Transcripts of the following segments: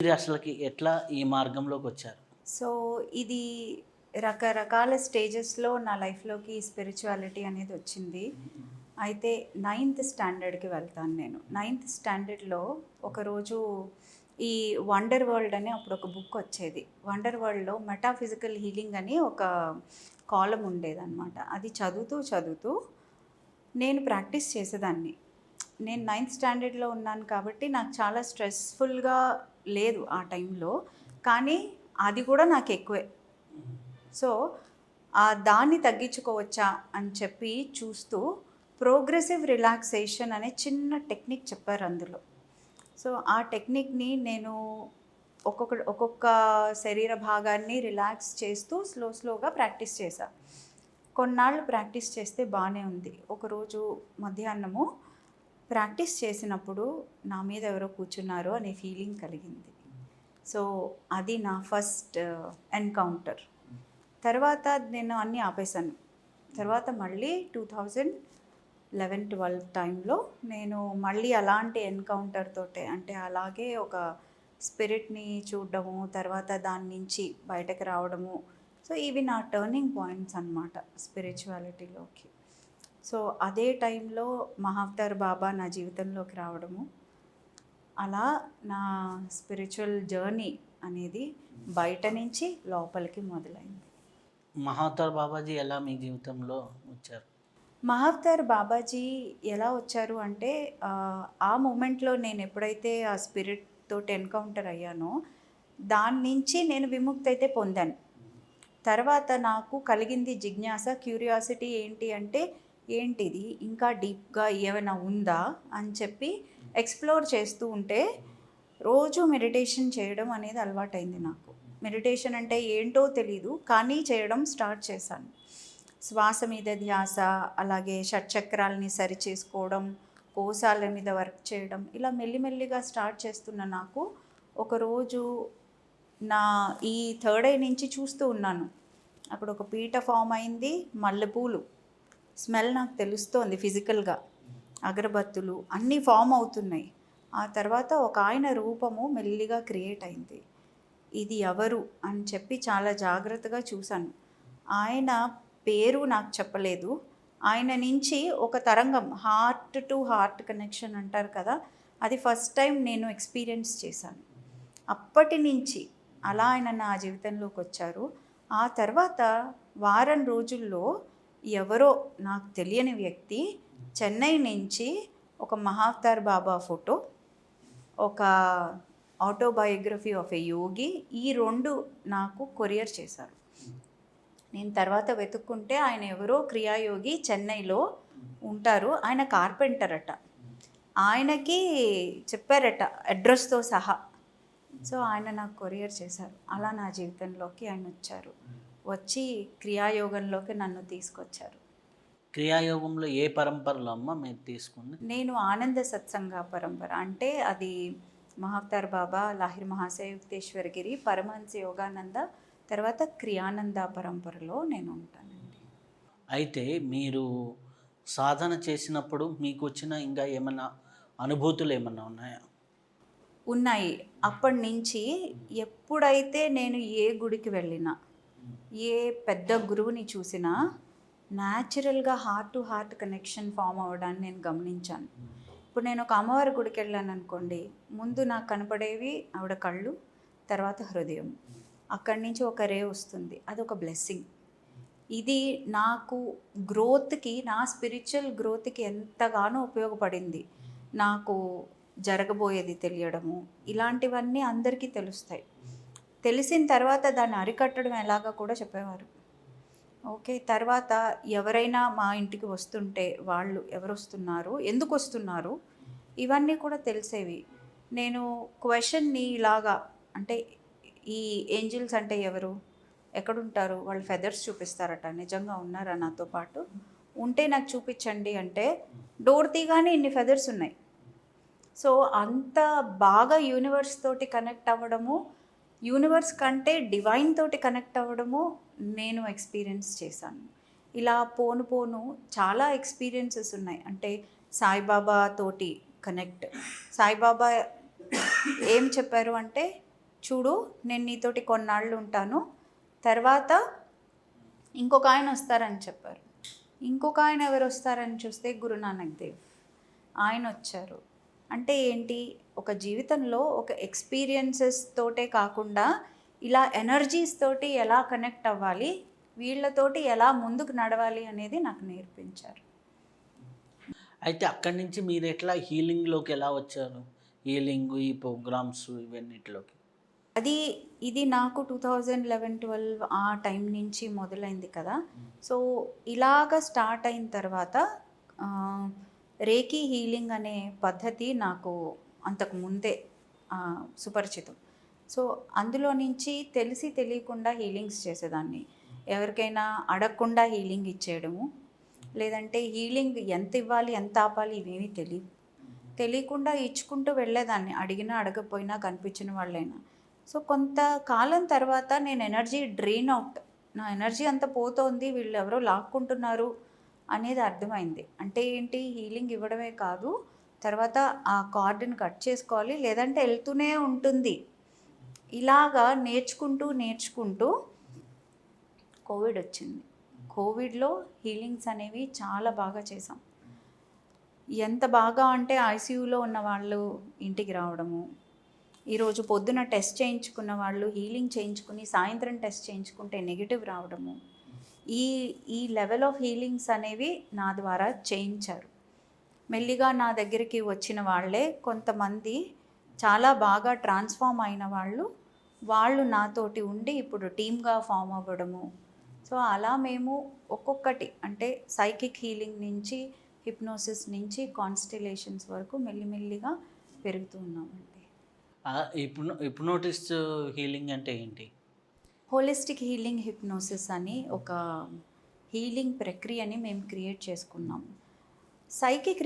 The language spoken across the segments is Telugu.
మీరు అసలకి ఎట్లా ఈ మార్గంలోకొచ్చారు? సో, ఇది రకరకాల స్టేజెస్‌లో నా లైఫ్‌లోకి స్పిరిచువాలిటీ అనేది వచ్చింది. అయితే నైన్త్ స్టాండర్డ్‌కి వెళ్తాను నేను. నైన్త్ స్టాండర్డ్‌లో ఒకరోజు ఈ 'వండర్ వరల్డ్' అని అప్పుడొక బుక్ వచ్చేది. 'వండర్ వరల్డ్‌లో మెటాఫిజికల్ హీలింగ్' అని ఒక కాలమ్ ఉండేదనమాట. అది చదువుతూ నేను ప్రాక్టీస్ చేసేదాన్ని. నేను నైన్త్ స్టాండర్డ్‌లో ఉన్నాను కాబట్టి నాకు చాలా స్ట్రెస్‌ఫుల్‌గా లేదు ఆ టైంలో. కానీ అది కూడా నాకెక్కువే. సో, దాన్ని తగ్గించుకోవచ్చా అని చెప్పి చూస్తూ ప్రోగ్రెసివ్ రిలాక్సేషన్ అనే చిన్న టెక్నిక్ చెప్పారు అందులో. సో, ఆ టెక్నిక్‌ని నేను ఒక్కొక్క శరీర భాగాన్ని రిలాక్స్ చేస్తూ స్లోగా ప్రాక్టీస్ చేశా. కొన్నాళ్ళు ప్రాక్టీస్ చేస్తే బానే ఉంది. ఒకరోజు మధ్యాహ్నము ప్రాక్టీస్ చేసినప్పుడు నా మీద ఎవరో కూర్చున్నారు అనే ఫీలింగ్ కలిగింది. సో, అది నా ఫస్ట్ ఎన్‌కౌంటర్. తర్వాత నేను అన్నీ ఆపేసాను. తర్వాత మళ్ళీ 2011, 12 టైంలో నేను మళ్ళీ అలాంటి ఎన్‌కౌంటర్ తోటే అంటే అలాగే ఒక స్పిరిట్‌ని చూడడము, తర్వాత దాని నుంచి బయటకి రావడము. సో, ఇవి నా టర్నింగ్ పాయింట్స్ అన్నమాట స్పిరిచువాలిటీలోకి. సో, అదే టైంలో మహావతార్ బాబా నా జీవితంలోకి రావడము, అలా నా స్పిరిచువల్ జర్నీ అనేది బయట నుంచి లోపలికి మొదలైంది. మహావతార్ బాబాజీ ఎలా మీ జీవితంలో వచ్చారు? మహావతార్ బాబాజీ ఎలా వచ్చారు అంటే ఆ మూమెంట్‌లో నేను ఎప్పుడైతే ఆ స్పిరిట్ తోటి ఎన్‌కౌంటర్ అయ్యానో, దాని నుంచి నేను విముక్తి అయితే పొందాను. తర్వాత నాకు కలిగింది జిజ్ఞాస, క్యూరియాసిటీ ఏంటి అంటే, ఏంటిది ఇంకా డీప్‌గా ఏమైనా ఉందా అని చెప్పి ఎక్స్‌ప్లోర్ చేస్తూ ఉంటే, రోజు మెడిటేషన్ చేయడం అనేది అలవాటైంది నాకు. మెడిటేషన్ అంటే ఏంటో తెలీదు, కానీ చేయడం స్టార్ట్ చేశాను. శ్వాస మీద ధ్యాస, అలాగే షట్‌చక్రాలని సరిచేసుకోవడం, కోశాల మీద వర్క్ చేయడం, ఇలా మెల్లిమెల్లిగా స్టార్ట్ చేస్తున్న నాకు ఒకరోజు నా ఈ థర్డ్ ఐ నుంచి చూస్తూ ఉన్నాను. అక్కడ ఒక పీట ఫామ్ అయింది. మల్లెపూలు స్మెల్ నాకు తెలుస్తోంది ఫిజికల్‌గా. అగరబత్తులు అన్నీ ఫామ్ అవుతున్నాయి. ఆ తర్వాత ఒక ఆయన రూపము మెల్లిగా క్రియేట్ అయింది. ఇది ఎవరు అని చెప్పి చాలా జాగ్రత్తగా చూశాను. ఆయన పేరు నాకు చెప్పలేదు. ఆయన నుంచి ఒక తరంగం హార్ట్ టు హార్ట్ కనెక్షన్ అంటారు కదా! అది ఫస్ట్ టైం నేను ఎక్స్‌పీరియన్స్ చేశాను. అప్పటి నుంచి అలా ఆయన నా జీవితంలోకొచ్చారు. ఆ తర్వాత వారం రోజుల్లో ఎవరో నాకు తెలియని వ్యక్తి చెన్నై నుంచి ఒక మహావతార్ బాబా ఫోటో, ఒక ఆటోబయోగ్రఫీ ఆఫ్ ఎ యోగి, ఈ 2 నాకు కొరియర్ చేశారు. నేను తర్వాత వెతుక్కుంటే ఆయన ఎవరో క్రియాయోగి చెన్నైలో ఉంటారు. ఆయన కార్పెంటర్ అట. ఆయనకి చెప్పారట అడ్రస్‌తో సహా. సో, ఆయన నాకు కొరియర్ చేశారు. అలా నా జీవితంలోకి ఆయనొచ్చారు. వచ్చి క్రియాయోగంలోకి నన్ను తీసుకొచ్చారు. క్రియాయోగంలో ఏ పరంపరలో అమ్మ మీరు తీసుకుంది? నేను ఆనంద సత్సంగ పరంపర అంటే అది మహావతార్ బాబా, లాహిర్ మహాశయ యుక్తేశ్వరగిరి, పరమహంస యోగానంద, తర్వాత క్రియానంద పరంపరలో నేను ఉంటానండి. అయితే మీరు సాధన చేసినప్పుడు మీకొచ్చిన ఇంకా ఏమన్నా అనుభూతులేమన్నా ఉన్నాయా? ఉన్నాయి. అప్పటినుంచి ఎప్పుడైతే నేను ఏ గుడికి వెళ్ళినా, ఏ పెద్ద గురువుని చూసినా న్యాచురల్‌గా heart to heart connection form అవ్వడాన్ని నేను గమనించాను. ఇప్పుడు నేను ఒక అమ్మవారి గుడికెళ్ళాననుకోండి, ముందు నాకు కనపడేవి ఆవిడ కళ్ళు, తర్వాత హృదయం. అక్కడి నుంచి ఒక రే వస్తుంది. అదొక బ్లెస్సింగ్. ఇది నాకు గ్రోత్‌కి, నా స్పిరిచువల్ గ్రోత్‌కి ఎంతగానో ఉపయోగపడింది. నాకు జరగబోయేది తెలియడము, ఇలాంటివన్నీ అందరికీ తెలుస్తాయి. తెలిసిన తర్వాత దాన్ని అరికట్టడం ఎలాగో కూడా చెప్పేవారు. ఓకే. తర్వాత ఎవరైనా మా ఇంటికి వస్తుంటే వాళ్ళు ఎవరొస్తున్నారు? ఎందుకొస్తున్నారు? ఇవన్నీ కూడా తెలిసేవి. నేను క్వెషన్‌ని ఇలాగా అంటే ఈ ఏంజెల్స్ అంటే ఎవరు? ఎక్కడుంటారు? వాళ్ళు ఫెదర్స్ చూపిస్తారట. నిజంగా ఉన్నారా నాతో పాటు? ఉంటే నాకు చూపిచ్చండి అంటే డోర్ తీయగానే ఇన్ని ఫెదర్స్ ఉన్నాయి. సో, అంత బాగా యూనివర్స్ తోటి కనెక్ట్ అవ్వడము, యూనివర్స్ కంటే డివైన్ తోటి కనెక్ట్ అవ్వడము నేను ఎక్స్‌పీరియన్స్ చేశాను. ఇలా పోను చాలా ఎక్స్‌పీరియన్సెస్ ఉన్నాయి. అంటే సాయిబాబా తోటి కనెక్ట్. సాయిబాబా ఏం చెప్పారు అంటే, చూడు నేను నీతోటి కొన్నాళ్ళు ఉంటాను, తర్వాత ఇంకొక ఆయన వస్తారని చెప్పారు. ఇంకొక ఆయన ఎవరు వస్తారని చూస్తే గురునానక్ దేవ్ ఆయన వచ్చారు. అంటే ఏంటి, ఒక జీవితంలో ఒక ఎక్స్పీరియన్సెస్ తోటే కాకుండా ఇలా ఎనర్జీస్ తోటి ఎలా కనెక్ట్ అవ్వాలి, వీళ్ళతోటి ఎలా ముందుకు నడవాలి అనేది నాకు నేర్పించారు. అయితే అక్కడి నుంచి మీరు ఎట్లా హీలింగ్లోకి ఎలా వచ్చారు? హీలింగ్, ఈ ప్రోగ్రామ్స్ ఇవన్నిటిలోకి. ఇది నాకు 2011-12 ఆ టైం నుంచి మొదలైంది కదా. సో ఇలాగ స్టార్ట్ అయిన తర్వాత రేకీ హీలింగ్ అనే పద్ధతి నాకు అంతకు ముందే సుపరిచితం. సో అందులో నుంచి తెలిసి తెలియకుండా హీలింగ్స్ చేసేదాన్ని. ఎవరికైనా అడగకుండా హీలింగ్ ఇచ్చేయడము, లేదంటే హీలింగ్ ఎంత ఇవ్వాలి ఎంత ఆపాలి ఇవేమీ తెలియకుండా ఇచ్చుకుంటూ వెళ్ళేదాన్ని, అడిగినా అడగకపోయినా కనిపించిన వాళ్ళైనా. సో కొంతకాలం తర్వాత నేను ఎనర్జీ డ్రెయిన్ అవుట్, నా ఎనర్జీ అంతా పోతోంది, వీళ్ళు ఎవరో లాక్కుంటున్నారు అనేది అర్థమైంది. అంటే ఏంటి, హీలింగ్ ఇవ్వడమే కాదు, తర్వాత ఆ కార్డుని కట్ చేసుకోవాలి, లేదంటే వెళ్తూనే ఉంటుంది. ఇలాగా నేర్చుకుంటూ కోవిడ్ వచ్చింది. కోవిడ్లో హీలింగ్స్ అనేవి చాలా బాగా చేసాం. ఎంత బాగా అంటే ఐసీయూలో ఉన్న వాళ్ళు ఇంటికి రావడము, ఈరోజు పొద్దున టెస్ట్ చేయించుకున్న వాళ్ళు హీలింగ్ చేయించుకుని సాయంత్రం టెస్ట్ చేయించుకుంటే నెగిటివ్ రావడము, ఈ లెవెల్ ఆఫ్ హీలింగ్స్ అనేవి నా ద్వారా చేయించారు. మెల్లిగా నా దగ్గరికి వచ్చిన వాళ్ళే కొంతమంది చాలా బాగా ట్రాన్స్ఫార్మ్ అయిన వాళ్ళు నాతోటి ఉండి ఇప్పుడు టీమ్గా ఫామ్ అవ్వడము. సో అలా మేము ఒక్కొక్కటి, అంటే సైకిక్ హీలింగ్ నుంచి, హిప్నోసిస్ నుంచి, కాన్స్టిలేషన్స్ వరకు మెల్లిమెల్లిగా పెరుగుతూ ఉన్నామండి. హిప్నోటిస్ హీలింగ్ అంటే ఏంటి? హోలిస్టిక్ హీలింగ్ హిప్నోసిస్ అని ఒక హీలింగ్ ప్రక్రియని మేము క్రియేట్ చేసుకున్నాం. సైకిక్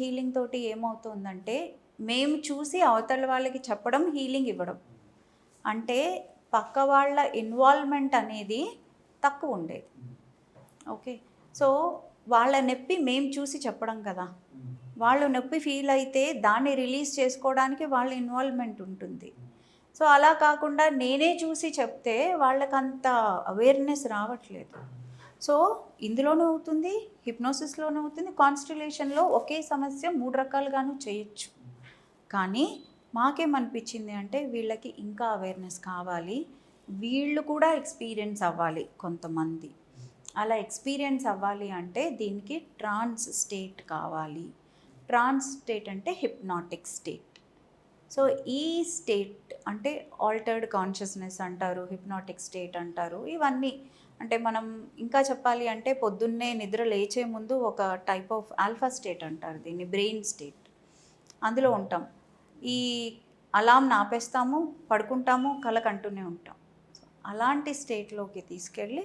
హీలింగ్ తోటి ఏమవుతుందంటే, మేము చూసి అవతల వాళ్ళకి చెప్పడం, హీలింగ్ ఇవ్వడం. అంటే పక్క వాళ్ళ ఇన్వాల్వ్మెంట్ అనేది తక్కువ ఉండేది. ఓకే, సో వాళ్ళ నొప్పి మేము చూసి చెప్పడం కదా, వాళ్ళు నొప్పి ఫీల్ అయితే దాన్ని రిలీజ్ చేసుకోవడానికి వాళ్ళ ఇన్వాల్వ్మెంట్ ఉంటుంది. సో అలా కాకుండా నేనే చూసి చెప్తే వాళ్ళకంత అవేర్నెస్ రావట్లేదు. సో ఇందులోనూ అవుతుంది, హిప్నోసిస్లోనూ అవుతుంది, కాన్స్టిలేషన్లో ఒకే సమస్య 3 రకాలుగాను చేయొచ్చు. కానీ మాకేమనిపించింది అంటే, వీళ్ళకి ఇంకా అవేర్నెస్ కావాలి, వీళ్ళు కూడా ఎక్స్పీరియన్స్ అవ్వాలి. కొంతమంది అలా ఎక్స్పీరియన్స్ అవ్వాలి అంటే దీనికి ట్రాన్స్ స్టేట్ కావాలి. ట్రాన్స్ స్టేట్ అంటే హిప్నాటిక్ స్టేట్. సో ఈ స్టేట్ అంటే ఆల్టర్డ్ కాన్షియస్నెస్ అంటారు, హిప్నాటిక్ స్టేట్ అంటారు. ఇవన్నీ అంటే మనం ఇంకా చెప్పాలి అంటే, పొద్దున్నే నిద్ర లేచే ముందు ఒక టైప్ ఆఫ్ ఆల్ఫా స్టేట్ అంటారు దీన్ని, బ్రెయిన్ స్టేట్. అందులో ఉంటాం. ఈ అలారం ఆపేస్తాము, పడుకుంటాము, కలకంటూనే ఉంటాం. సో అలాంటి స్టేట్లోకి తీసుకెళ్ళి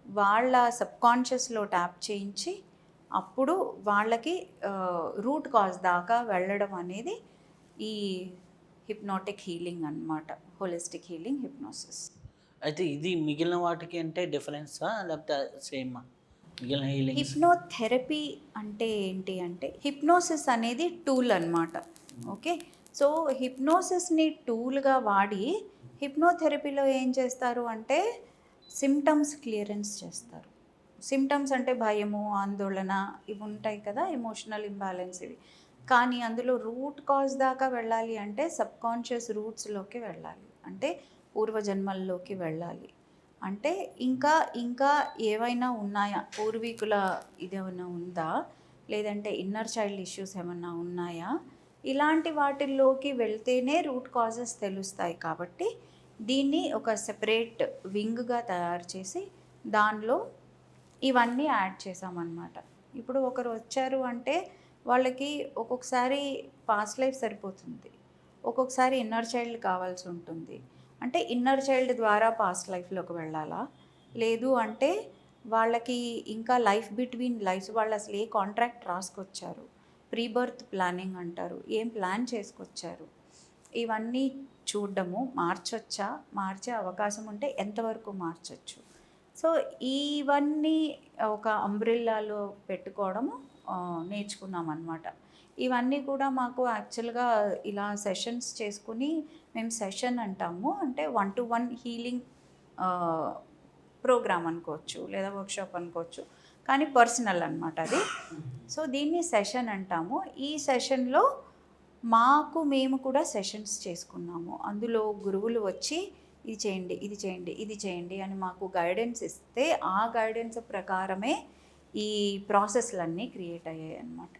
వాళ్ళ సబ్కాన్షియస్లో ట్యాప్ చేయించి అప్పుడు వాళ్ళకి రూట్ కాజ్ దాకా వెళ్ళడం అనేది ఈ హిప్నాటిక్ హీలింగ్ అన్నమాట, హోలిస్టిక్ హీలింగ్ హిప్నోసిస్. అయితే ఇది మిగిలిన వాటికి అంటే డిఫరెన్సా, లేకపోతే సేమా? మిగిలిన హీలింగ్ హిప్నోథెరపీ అంటే ఏంటి అంటే, హిప్నోసిస్ అనేది టూల్ అన్నమాట. ఓకే, సో హిప్నోసిస్ని టూల్గా వాడి హిప్నోథెరపీలో ఏం చేస్తారు అంటే సిమ్టమ్స్ క్లియరెన్స్ చేస్తారు. సిమ్టమ్స్ అంటే భయము, ఆందోళన ఇవి ఉంటాయి కదా, ఎమోషనల్ ఇంబ్యాలెన్స్ ఇవి. కానీ అందులో రూట్ కాజ్ దాకా వెళ్ళాలి అంటే సబ్కాన్షియస్ రూట్స్లోకి వెళ్ళాలి, అంటే పూర్వజన్మల్లోకి వెళ్ళాలి. అంటే ఇంకా ఏవైనా ఉన్నాయా, పూర్వీకుల ఇదేమైనా ఉందా, లేదంటే ఇన్నర్ చైల్డ్ ఇష్యూస్ ఏమన్నా ఉన్నాయా, ఇలాంటి వాటిల్లోకి వెళ్తేనే రూట్ కాజెస్ తెలుస్తాయి. కాబట్టి దీన్ని ఒక సెపరేట్ వింగ్గా తయారు చేసి దానిలో ఇవన్నీ యాడ్ చేసామన్నమాట. ఇప్పుడు ఒకరు వచ్చారు అంటే వాళ్ళకి ఒక్కొక్కసారి పాస్ట్ లైఫ్ సరిపోతుంది, ఒక్కొక్కసారి ఇన్నర్ చైల్డ్ కావాల్సి ఉంటుంది. అంటే ఇన్నర్ చైల్డ్ ద్వారా పాస్ట్ లైఫ్లోకి వెళ్ళాలా, లేదు అంటే వాళ్ళకి ఇంకా లైఫ్ బిట్వీన్ లైఫ్స్, వాళ్ళు అసలు ఏ కాంట్రాక్ట్ రాసుకొచ్చారు, ప్రీ బర్త్ ప్లానింగ్ అంటారు, ఏం ప్లాన్ చేసుకొచ్చారు, ఇవన్నీ చూడడము. మార్చే అవకాశం ఉంటే ఎంతవరకు మార్చచ్చు. సో ఇవన్నీ ఒక అంబ్రెల్లాలో పెట్టుకోవడము నేర్చుకున్నాం అన్నమాట. ఇవన్నీ కూడా మాకు యాక్చువల్గా ఇలా సెషన్స్ చేసుకుని మేము సెషన్ అంటాము. అంటే 1-to-1 హీలింగ్ ప్రోగ్రామ్ అనుకోవచ్చు, లేదా వర్క్షాప్ అనుకోవచ్చు, కానీ పర్సనల్ అనమాట అది. సో దీన్ని సెషన్ అంటాము. ఈ సెషన్లో మేము కూడా సెషన్స్ చేసుకున్నాము. అందులో గురువులు వచ్చి ఇది చేయండి, ఇది చేయండి, ఇది చేయండి అని మాకు గైడెన్స్ ఇస్తే, ఆ గైడెన్స్ ప్రకారమే ఈ ప్రాసెస్లన్నీ క్రియేట్ అయ్యాయి అన్నమాట.